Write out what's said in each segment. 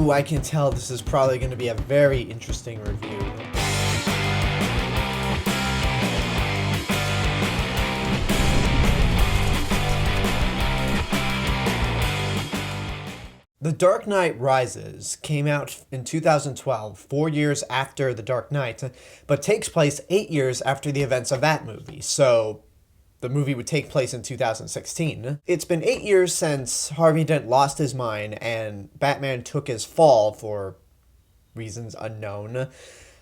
Ooh, I can tell this is probably going to be a very interesting review. The Dark Knight Rises came out in 2012, 4 years after The Dark Knight, but takes place 8 years after the events of that movie, so the movie would take place in 2016. It's been 8 years since Harvey Dent lost his mind and Batman took his fall for reasons unknown.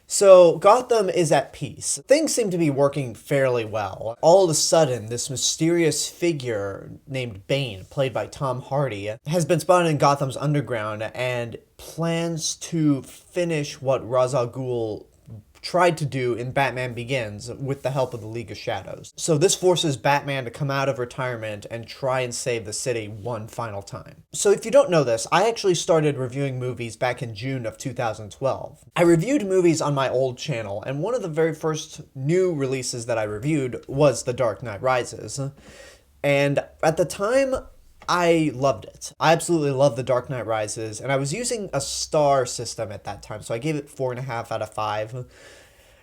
So Gotham is at peace. Things seem to be working fairly well. All of a sudden, this mysterious figure named Bane, played by Tom Hardy, has been spotted in Gotham's underground and plans to finish what Ra's al Ghul tried to do in Batman Begins with the help of the League of Shadows. So this forces Batman to come out of retirement and try and save the city one final time. So if you don't know this, I actually started reviewing movies back in June of 2012. I reviewed movies on my old channel, and one of the very first new releases that I reviewed was The Dark Knight Rises. And at the time, I loved it. I absolutely loved The Dark Knight Rises, and I was using a star system at that time, so I gave it 4.5 out of 5.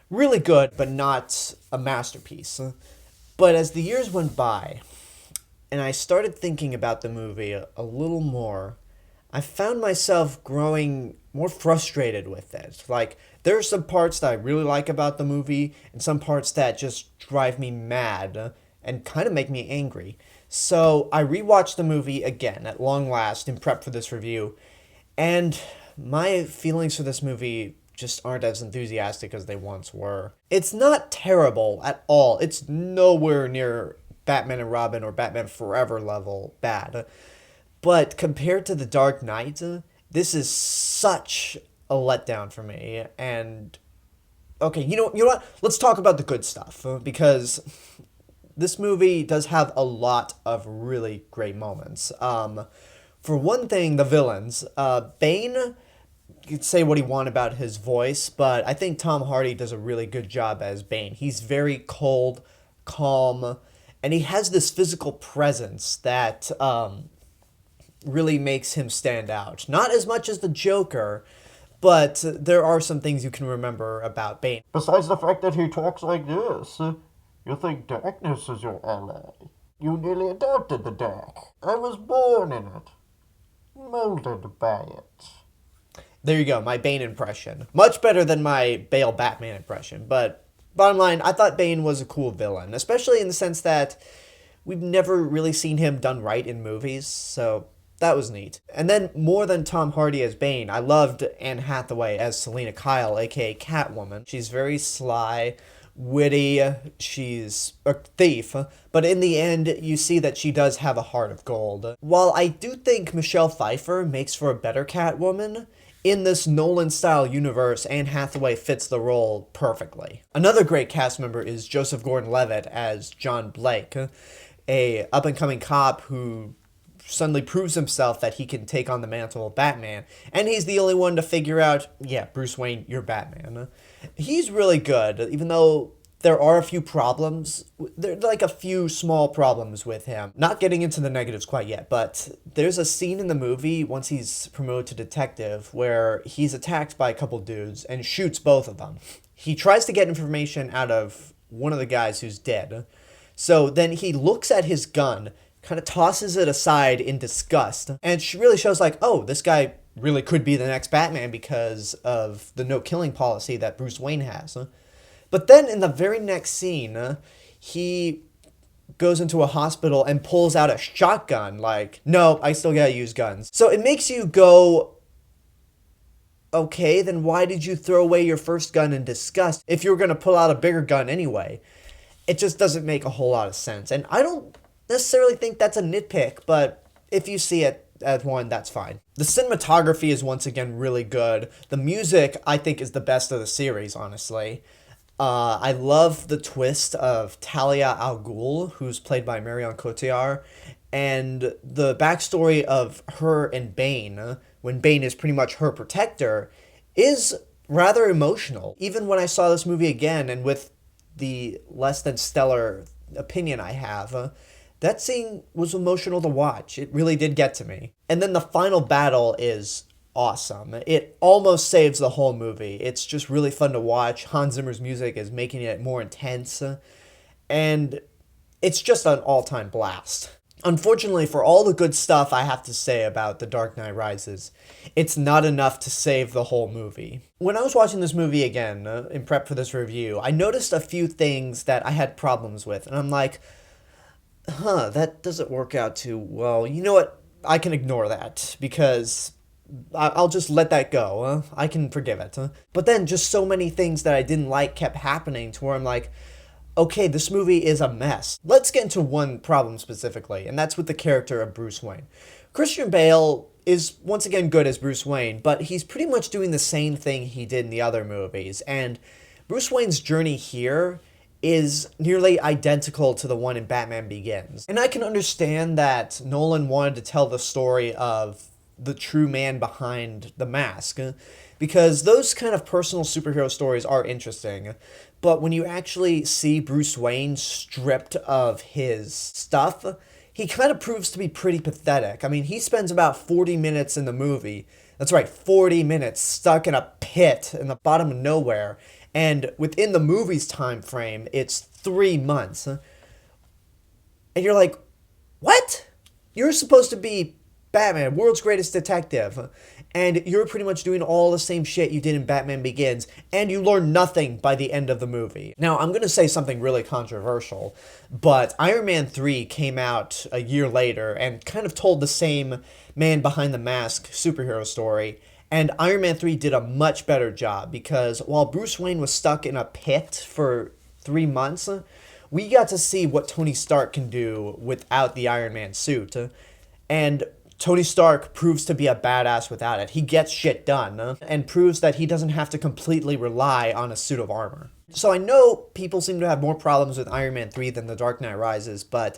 Really good, but not a masterpiece. But as the years went by, and I started thinking about the movie a little more, I found myself growing more frustrated with it. Like, there are some parts that I really like about the movie, and some parts that just drive me mad and kind of make me angry. So I rewatched the movie again at long last in prep for this review, and my feelings for this movie just aren't as enthusiastic as they once were. It's not terrible at all. It's nowhere near Batman and Robin or Batman Forever level bad. But compared to The Dark Knight, this is such a letdown for me. And okay, you know what? Let's talk about the good stuff, because this movie does have a lot of really great moments. For one thing, the villains. Bane, you could say what you want about his voice, but I think Tom Hardy does a really good job as Bane. He's very cold, calm, and he has this physical presence that really makes him stand out. Not as much as the Joker, but there are some things you can remember about Bane. Besides the fact that he talks like this, you think darkness is your ally. You nearly adopted the dark. I was born in it. Molded by it. There you go, my Bane impression. Much better than my Bale Batman impression, but bottom line, I thought Bane was a cool villain, especially in the sense that we've never really seen him done right in movies, so that was neat. And then, more than Tom Hardy as Bane, I loved Anne Hathaway as Selina Kyle, aka Catwoman. She's very sly, witty, she's a thief, but in the end, you see that she does have a heart of gold. While I do think Michelle Pfeiffer makes for a better Catwoman, in this Nolan-style universe, Anne Hathaway fits the role perfectly. Another great cast member is Joseph Gordon-Levitt as John Blake, a up-and-coming cop who suddenly proves himself that he can take on the mantle of Batman, and he's the only one to figure out, yeah, Bruce Wayne, you're Batman. He's really good, even though there are a few problems. There are like a few small problems with him. Not getting into the negatives quite yet, but there's a scene in the movie, once he's promoted to detective, where he's attacked by a couple dudes and shoots both of them. He tries to get information out of one of the guys who's dead. So then he looks at his gun, kind of tosses it aside in disgust, and it really shows like, oh, this guy really could be the next Batman because of the no-killing policy that Bruce Wayne has. But then in the very next scene, he goes into a hospital and pulls out a shotgun, like, no, I still gotta use guns. So it makes you go, okay, then why did you throw away your first gun in disgust if you were gonna pull out a bigger gun anyway? It just doesn't make a whole lot of sense. And I don't necessarily think that's a nitpick, but if you see it as one, that's fine. The cinematography is once again really good. The music, I think, is the best of the series, honestly. I love the twist of Talia al Ghul, who's played by Marion Cotillard, and the backstory of her and Bane, when Bane is pretty much her protector, is rather emotional. Even when I saw this movie again, and with the less than stellar opinion I have, that scene was emotional to watch. It really did get to me. And then the final battle is awesome. It almost saves the whole movie. It's just really fun to watch. Hans Zimmer's music is making it more intense, and it's just an all-time blast. Unfortunately, for all the good stuff I have to say about The Dark Knight Rises, it's not enough to save the whole movie. When I was watching this movie again, in prep for this review, I noticed a few things that I had problems with, and I'm like, that doesn't work out too well. You know what? I can ignore that, because I'll just let that go. I can forgive it. But then just so many things that I didn't like kept happening to where I'm like, okay, this movie is a mess. Let's get into one problem specifically, and that's with the character of Bruce Wayne. Christian Bale is once again good as Bruce Wayne, but he's pretty much doing the same thing he did in the other movies, and Bruce Wayne's journey here is nearly identical to the one in Batman Begins. And I can understand that Nolan wanted to tell the story of the true man behind the mask, because those kind of personal superhero stories are interesting. But when you actually see Bruce Wayne stripped of his stuff, he kind of proves to be pretty pathetic. I mean, he spends about 40 minutes in the movie. That's right, 40 minutes stuck in a pit in the bottom of nowhere. And within the movie's time frame, it's 3 months. And you're like, what? You're supposed to be Batman, world's greatest detective, and you're pretty much doing all the same shit you did in Batman Begins, and you learn nothing by the end of the movie. Now, I'm going to say something really controversial, but Iron Man 3 came out a year later and kind of told the same man behind the mask superhero story, and Iron Man 3 did a much better job, because while Bruce Wayne was stuck in a pit for 3 months, we got to see what Tony Stark can do without the Iron Man suit, and Tony Stark proves to be a badass without it. He gets shit done, and proves that he doesn't have to completely rely on a suit of armor. So I know people seem to have more problems with Iron Man 3 than The Dark Knight Rises, but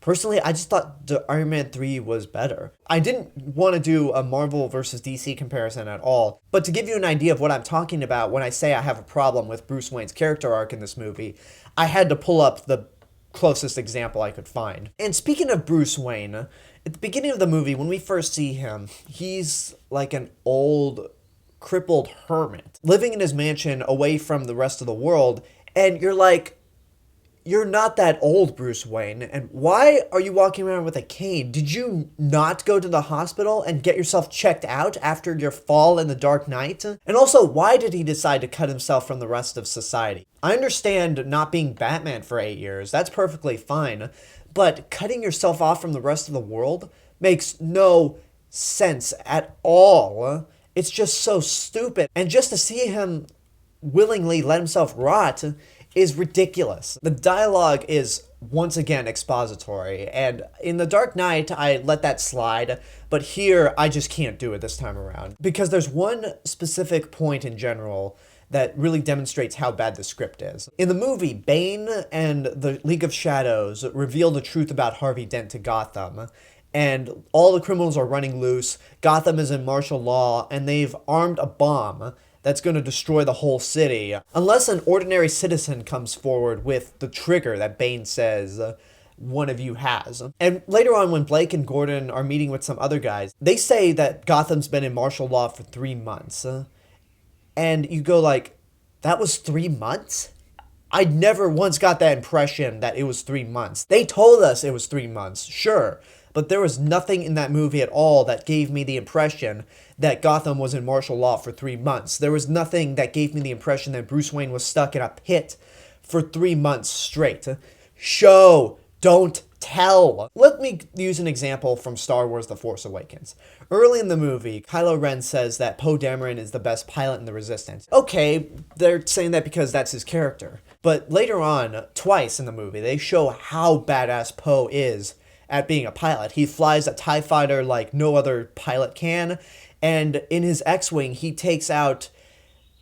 personally, I just thought the Iron Man 3 was better. I didn't want to do a Marvel versus DC comparison at all, but to give you an idea of what I'm talking about when I say I have a problem with Bruce Wayne's character arc in this movie, I had to pull up the closest example I could find. And speaking of Bruce Wayne, at the beginning of the movie, when we first see him, he's like an old, crippled hermit, living in his mansion away from the rest of the world, and you're like, you're not that old, Bruce Wayne, and why are you walking around with a cane? Did you not go to the hospital and get yourself checked out after your fall in the Dark Knight? And also, why did he decide to cut himself from the rest of society? I understand not being Batman for 8 years, that's perfectly fine, but cutting yourself off from the rest of the world makes no sense at all. It's just so stupid, and just to see him willingly let himself rot is ridiculous. The dialogue is once again expository, and in The Dark Knight I let that slide, but here I just can't do it this time around, because there's one specific point in general that really demonstrates how bad the script is. In the movie, Bane and the League of Shadows reveal the truth about Harvey Dent to Gotham, and all the criminals are running loose, Gotham is in martial law, and they've armed a bomb that's going to destroy the whole city, unless an ordinary citizen comes forward with the trigger that Bane says one of you has. And later on, when Blake and Gordon are meeting with some other guys, they say that Gotham's been in martial law for 3 months. And you go like, that was 3 months? I never once got that impression that it was 3 months. They told us it was 3 months, sure, but there was nothing in that movie at all that gave me the impression that Gotham was in martial law for 3 months. There was nothing that gave me the impression that Bruce Wayne was stuck in a pit for 3 months straight. Show, don't tell. Let me use an example from Star Wars The Force Awakens. Early in the movie, Kylo Ren says that Poe Dameron is the best pilot in the Resistance. Okay, they're saying that because that's his character. But later on, twice in the movie, they show how badass Poe is at being a pilot. He flies a TIE fighter like no other pilot can, and in his X-Wing, he takes out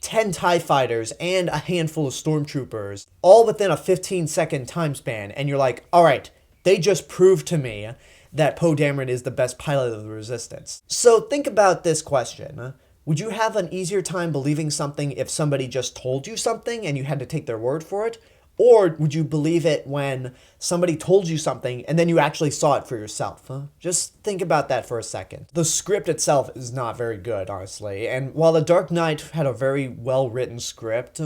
10 TIE fighters and a handful of stormtroopers, all within a 15-second time span, and you're like, alright, they just proved to me that Poe Dameron is the best pilot of the Resistance. So think about this question. Would you have an easier time believing something if somebody just told you something and you had to take their word for it? Or would you believe it when somebody told you something and then you actually saw it for yourself? Huh? Just think about that for a second. The script itself is not very good, honestly. And while The Dark Knight had a very well-written script,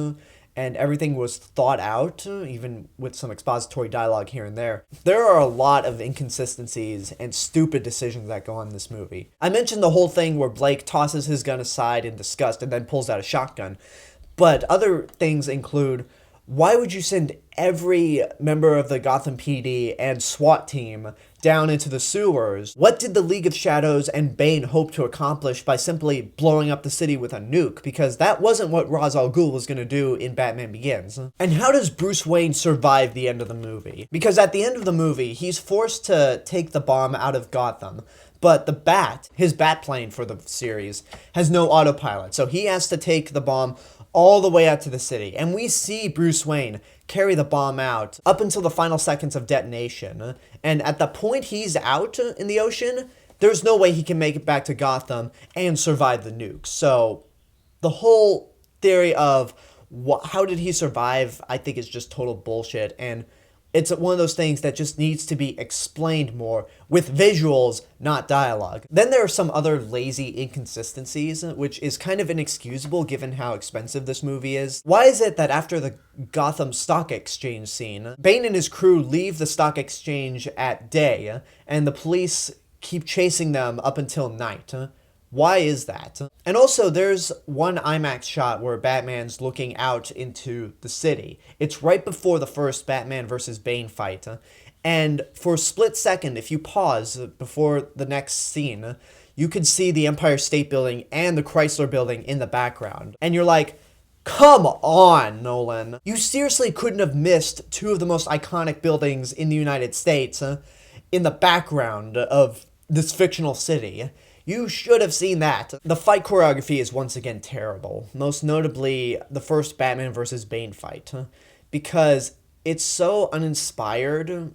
and everything was thought out, even with some expository dialogue here and there are a lot of inconsistencies and stupid decisions that go on in this movie. I mentioned the whole thing where Blake tosses his gun aside in disgust and then pulls out a shotgun. But other things include, why would you send every member of the Gotham PD and SWAT team down into the sewers? What did the League of Shadows and Bane hope to accomplish by simply blowing up the city with a nuke? Because that wasn't what Ra's al Ghul was going to do in Batman Begins. And how does Bruce Wayne survive the end of the movie? Because at the end of the movie, he's forced to take the bomb out of Gotham. But the Bat, his Bat plane for the series, has no autopilot. So he has to take the bomb all the way out to the city. And we see Bruce Wayne carry the bomb out up until the final seconds of detonation. And at the point he's out in the ocean, there's no way he can make it back to Gotham and survive the nuke. So the whole theory of how did he survive, I think is just total bullshit. And it's one of those things that just needs to be explained more with visuals, not dialogue. Then there are some other lazy inconsistencies, which is kind of inexcusable given how expensive this movie is. Why is it that after the Gotham Stock Exchange scene, Bane and his crew leave the stock exchange at day, and the police keep chasing them up until night? Why is that? And also, there's one IMAX shot where Batman's looking out into the city. It's right before the first Batman versus Bane fight. And for a split second, if you pause before the next scene, you can see the Empire State Building and the Chrysler Building in the background. And you're like, come on, Nolan. You seriously couldn't have missed two of the most iconic buildings in the United States in the background of this fictional city. You should have seen that. The fight choreography is once again terrible, most notably the first Batman vs. Bane fight, because it's so uninspired,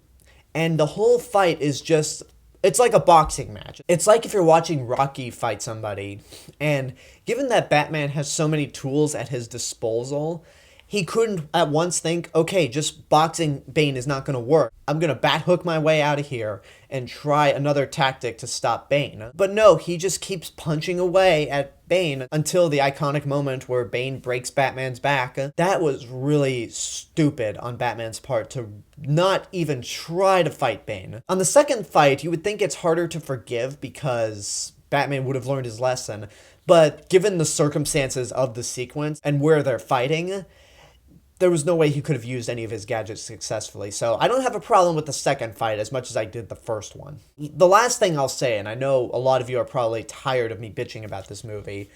and the whole fight is just, it's like a boxing match. It's like if you're watching Rocky fight somebody, and given that Batman has so many tools at his disposal, he couldn't at once think, okay, just boxing Bane is not going to work. I'm going to bat hook my way out of here and try another tactic to stop Bane. But no, he just keeps punching away at Bane until the iconic moment where Bane breaks Batman's back. That was really stupid on Batman's part to not even try to fight Bane. On the second fight, you would think it's harder to forgive because Batman would have learned his lesson. But given the circumstances of the sequence and where they're fighting, there was no way he could have used any of his gadgets successfully. So I don't have a problem with the second fight as much as I did the first one. The last thing I'll say, and I know a lot of you are probably tired of me bitching about this movie,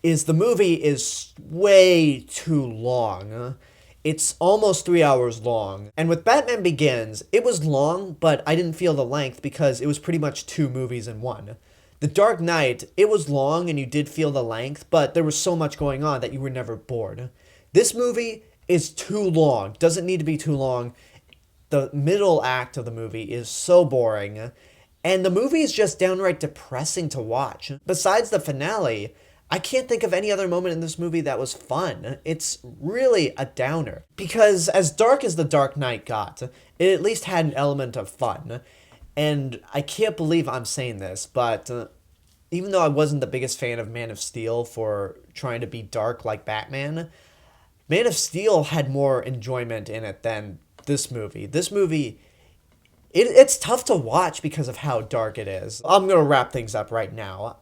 is the movie is way too long. It's almost 3 hours long. And with Batman Begins, it was long, but I didn't feel the length because it was pretty much two movies in one. The Dark Knight, it was long and you did feel the length, but there was so much going on that you were never bored. This movie is too long. Doesn't need to be too long. The middle act of the movie is so boring. And the movie is just downright depressing to watch. Besides the finale, I can't think of any other moment in this movie that was fun. It's really a downer. Because as dark as The Dark Knight got, it at least had an element of fun. And I can't believe I'm saying this, but even though I wasn't the biggest fan of Man of Steel for trying to be dark like Batman, Man of Steel had more enjoyment in it than this movie. This movie, it's tough to watch because of how dark it is. I'm going to wrap things up right now.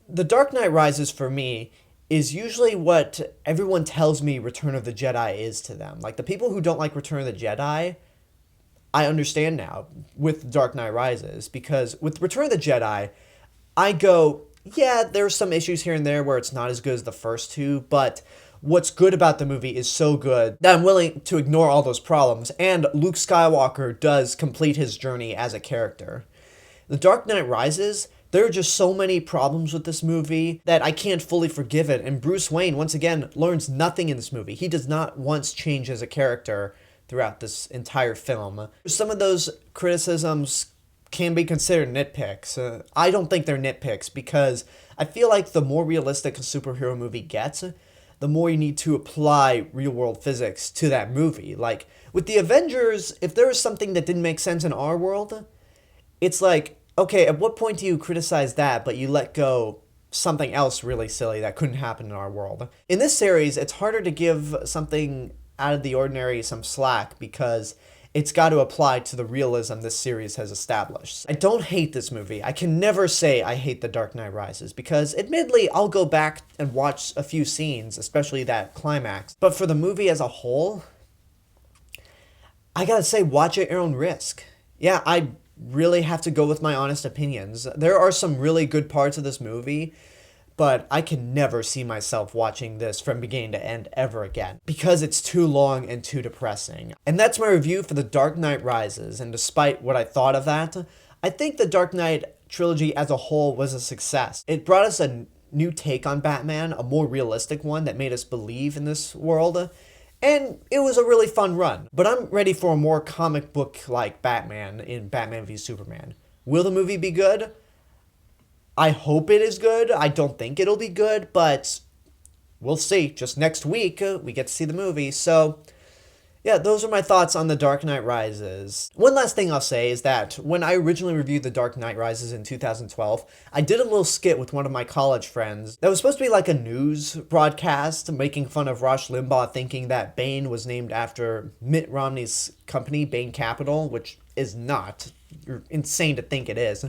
The Dark Knight Rises, for me, is usually what everyone tells me Return of the Jedi is to them. Like, the people who don't like Return of the Jedi, I understand now with Dark Knight Rises. Because with Return of the Jedi, I go, yeah, there's some issues here and there where it's not as good as the first two, but what's good about the movie is so good that I'm willing to ignore all those problems, and Luke Skywalker does complete his journey as a character. The Dark Knight Rises, there are just so many problems with this movie that I can't fully forgive it, and Bruce Wayne, once again, learns nothing in this movie. He does not once change as a character throughout this entire film. Some of those criticisms can be considered nitpicks. I don't think they're nitpicks because I feel like the more realistic a superhero movie gets, the more you need to apply real world physics to that movie. Like with the Avengers, if there was something that didn't make sense in our world, it's like, okay, at what point do you criticize that, but you let go something else really silly that couldn't happen in our world? In this series, it's harder to give something out of the ordinary some slack because it's got to apply to the realism this series has established. I don't hate this movie. I can never say I hate The Dark Knight Rises because, admittedly, I'll go back and watch a few scenes, especially that climax. But for the movie as a whole, I gotta say, watch at your own risk. Yeah, I really have to go with my honest opinions. There are some really good parts of this movie, but I can never see myself watching this from beginning to end ever again because it's too long and too depressing. And that's my review for The Dark Knight Rises, and despite what I thought of that, I think the Dark Knight trilogy as a whole was a success. It brought us a new take on Batman, a more realistic one that made us believe in this world, and it was a really fun run. But I'm ready for a more comic book-like Batman in Batman v Superman. Will the movie be good? I hope it is good. I don't think it'll be good, but we'll see. Just next week, we get to see the movie. So, yeah, those are my thoughts on The Dark Knight Rises. One last thing I'll say is that when I originally reviewed The Dark Knight Rises in 2012, I did a little skit with one of my college friends that was supposed to be like a news broadcast, making fun of Rush Limbaugh thinking that Bane was named after Mitt Romney's company, Bain Capital, which is not. You're insane to think it is.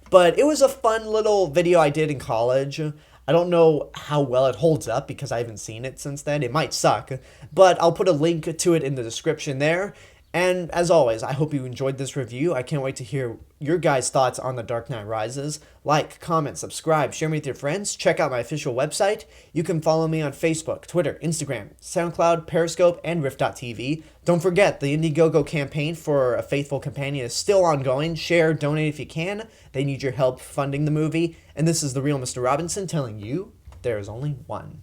But it was a fun little video I did in college. I don't know how well it holds up because I haven't seen it since then. It might suck, but I'll put a link to it in the description there. And as always, I hope you enjoyed this review. I can't wait to hear your guys' thoughts on The Dark Knight Rises. Like, comment, subscribe, share me with your friends. Check out my official website. You can follow me on Facebook, Twitter, Instagram, SoundCloud, Periscope, and Rift.tv. Don't forget, the Indiegogo campaign for A Faithful Companion is still ongoing. Share, donate if you can. They need your help funding the movie. And this is the real Mr. Robinson telling you there is only one.